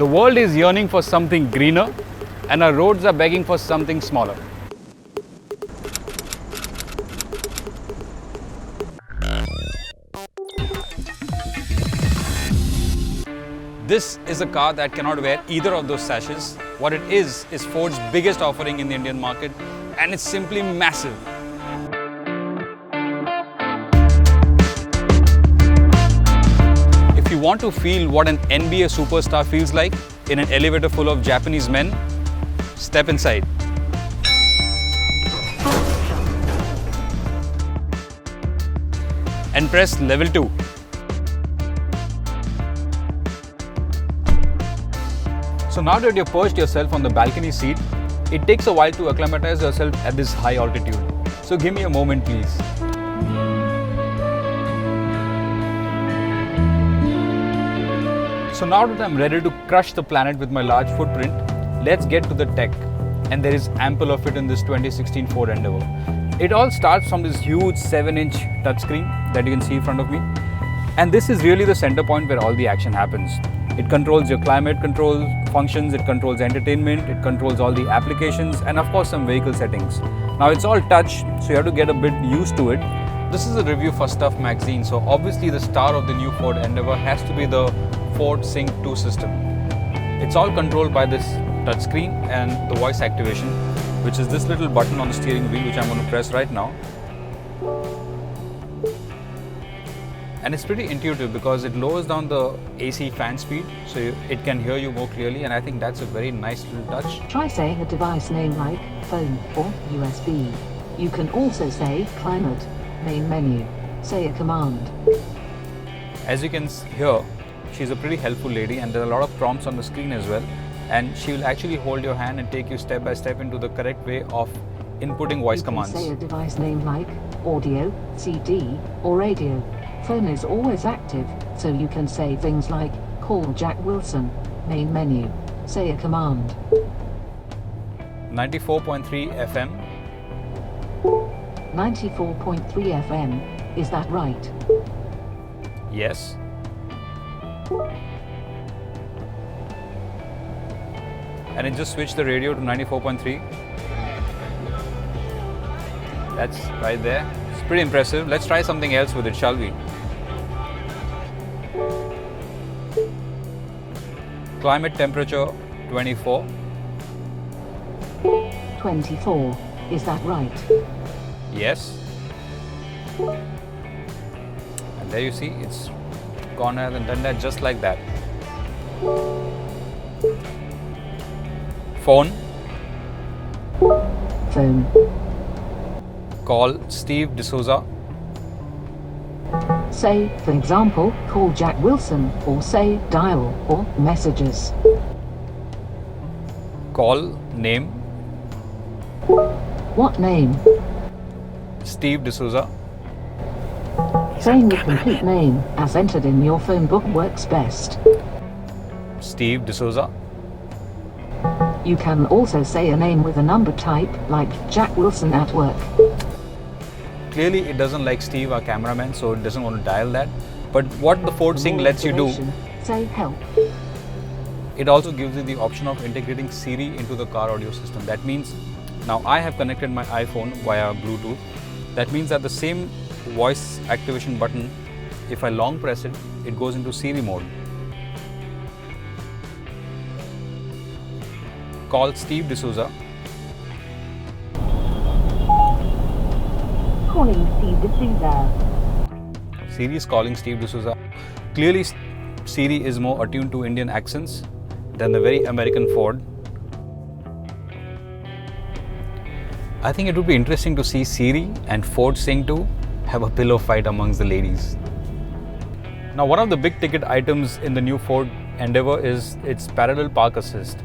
The world is yearning for something greener, and our roads are begging for something smaller. This is a car that cannot wear either of those sashes. What it is Ford's biggest offering in the Indian market, and it's simply massive. If you want to feel what an NBA superstar feels like in an elevator full of Japanese men, step inside. And press level 2. So now that you've perched yourself on the balcony seat, it takes a while to acclimatize yourself at this high altitude. So give me a moment, please. So now that I'm ready to crush the planet with my large footprint, let's get to the tech. And there is ample of it in this 2016 Ford Endeavour. It all starts from this huge 7-inch touchscreen that you can see in front of me. And this is really the center point where all the action happens. It controls your climate control functions, it controls entertainment, it controls all the applications, and of course some vehicle settings. Now it's all touch, so you have to get a bit used to it. This is a review for Stuff magazine, so obviously the star of the new Ford Endeavour has to be the Ford Sync 2 system. It's all controlled by this touchscreen and the voice activation, which is this little button on the steering wheel, which I'm going to press right now. And it's pretty intuitive because it lowers down the AC fan speed, so it can hear you more clearly, and I think that's a very nice little touch. Try saying a device name like phone or USB. You can also say climate, main menu, say a command. As you can hear, she's a pretty helpful lady, and there are a lot of prompts on the screen as well, and she will actually hold your hand and take you step by step into the correct way of inputting voice commands. You can say a device name like audio, CD, or radio. Phone is always active, so you can say things like call Jack Wilson, main menu, say a command. 94.3 FM. 94.3 FM, is that right? Yes. And it just switched the radio to 94.3. That's right there. It's pretty impressive. Let's try something else with it, shall we? Climate temperature 24. 24, is that right? Yes. And there you see, it's gone ahead and done that just like that. Phone. Phone. Call Steve D'Souza. Say, for example, call Jack Wilson, or say dial, or messages. Call name. What name? Steve D'Souza. Saying your complete name, as entered in your phone book, works best. Steve D'Souza. You can also say a name with a number type, like Jack Wilson at work. Clearly it doesn't like Steve, our cameraman, so it doesn't want to dial that. But what the Ford Sync lets you do, say help. it also gives you the option of integrating Siri into the car audio system. That means now I have connected my iPhone via Bluetooth. That means that the same voice activation button, if I long press it, it goes into Siri mode. Call Steve D'Souza. Calling Steve D'Souza. Siri is calling Steve D'Souza. Clearly, Siri is more attuned to Indian accents than the very American Ford. I think it would be interesting to see Siri and Ford Sync 2 have a pillow fight amongst the ladies. Now, one of the big ticket items in the new Ford Endeavour is its parallel park assist.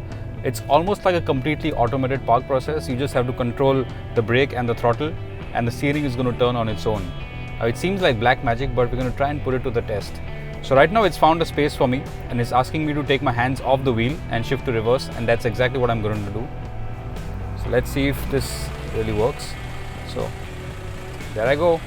It's almost like a completely automated park process. You just have to control the brake and the throttle, and the steering is going to turn on its own. It seems like black magic, but we're going to try and put it to the test. So right now it's found a space for me and it's asking me to take my hands off the wheel and shift to reverse, and that's exactly what I'm going to do. So let's see if this really works. So there I go.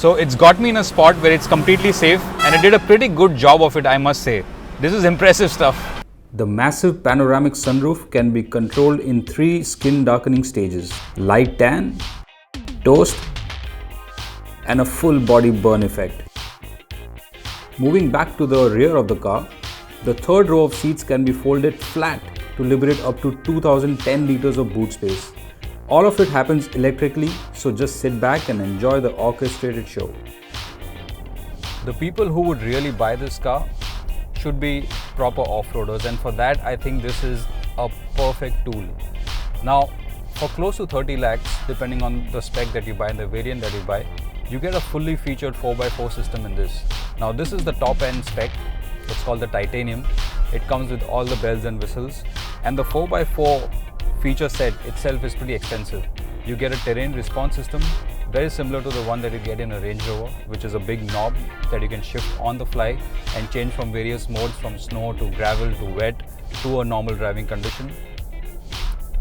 So it's got me in a spot where it's completely safe, and it did a pretty good job of it, I must say. This is impressive stuff. The massive panoramic sunroof can be controlled in 3 skin darkening stages: light tan, toast, and a full body burn effect. Moving back to the rear of the car, the third row of seats can be folded flat to liberate up to 2010 liters of boot space. All of it happens electrically, so just sit back and enjoy the orchestrated show. The people who would really buy this car should be proper off-roaders, and for that I think this is a perfect tool. Now, for close to 30 lakhs, depending on the spec that you buy and the variant that you buy, you get a fully featured 4x4 system in this. Now this is the top end spec. It's called the titanium. It comes with all the bells and whistles, and the 4x4 feature set itself is pretty extensive. You get a terrain response system, very similar to the one that you get in a Range Rover, which is a big knob that you can shift on the fly and change from various modes, from snow to gravel to wet to a normal driving condition.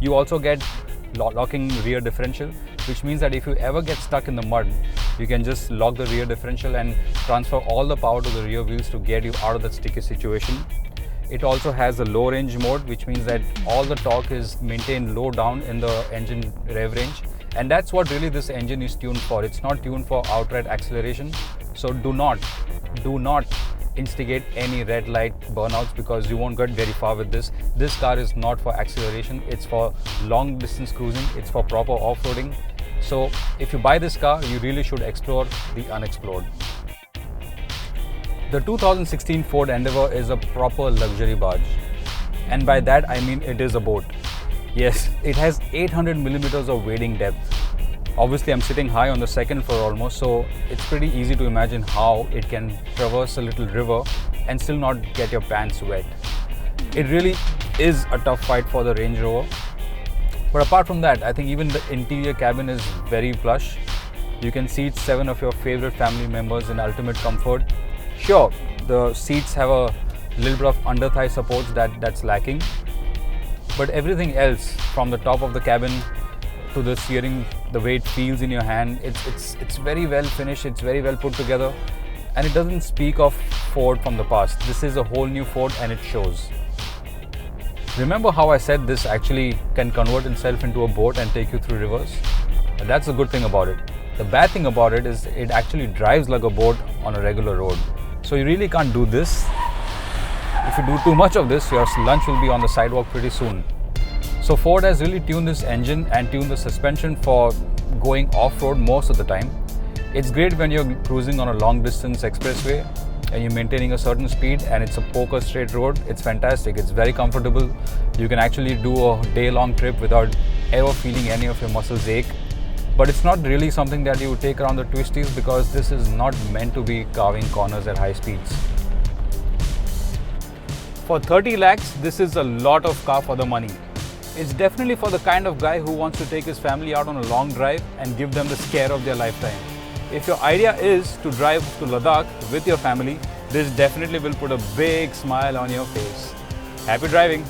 You also get locking rear differential, which means that if you ever get stuck in the mud, you can just lock the rear differential and transfer all the power to the rear wheels to get you out of that sticky situation. It also has a low range mode, which means that all the torque is maintained low down in the engine rev range, and that's what really this engine is tuned for. It's not tuned for outright acceleration, so do not instigate any red light burnouts, because you won't get very far with this. This car is not for acceleration, it's for long distance cruising, it's for proper off-roading. So if you buy this car, you really should explore the unexplored. The 2016 Ford Endeavour is a proper luxury barge, and by that I mean it is a boat. Yes, it has 800 millimeters of wading depth. Obviously I'm sitting high on the second floor almost, so it's pretty easy to imagine how it can traverse a little river and still not get your pants wet. It really is a tough fight for the Range Rover. But apart from that, I think even the interior cabin is very plush. You can seat 7 of your favorite family members in ultimate comfort. Sure, the seats have a little bit of under thigh supports that's lacking, but everything else, from the top of the cabin to the steering, the way it feels in your hand, it's very well finished, it's very well put together, and it doesn't speak of Ford from the past. This is a whole new Ford, and it shows. Remember how I said this actually can convert itself into a boat and take you through rivers? That's the good thing about it. The bad thing about it is it actually drives like a boat on a regular road. So you really can't do this. If you do too much of this, your lunch will be on the sidewalk pretty soon. So Ford has really tuned this engine and tuned the suspension for going off-road most of the time. It's great when you're cruising on a long distance expressway and you're maintaining a certain speed and it's a poker straight road. It's fantastic. It's very comfortable. You can actually do a day-long trip without ever feeling any of your muscles ache. But it's not really something that you would take around the twisties, because this is not meant to be carving corners at high speeds. For 30 lakhs, this is a lot of car for the money. It's definitely for the kind of guy who wants to take his family out on a long drive and give them the scare of their lifetime. If your idea is to drive to Ladakh with your family, this definitely will put a big smile on your face. Happy driving!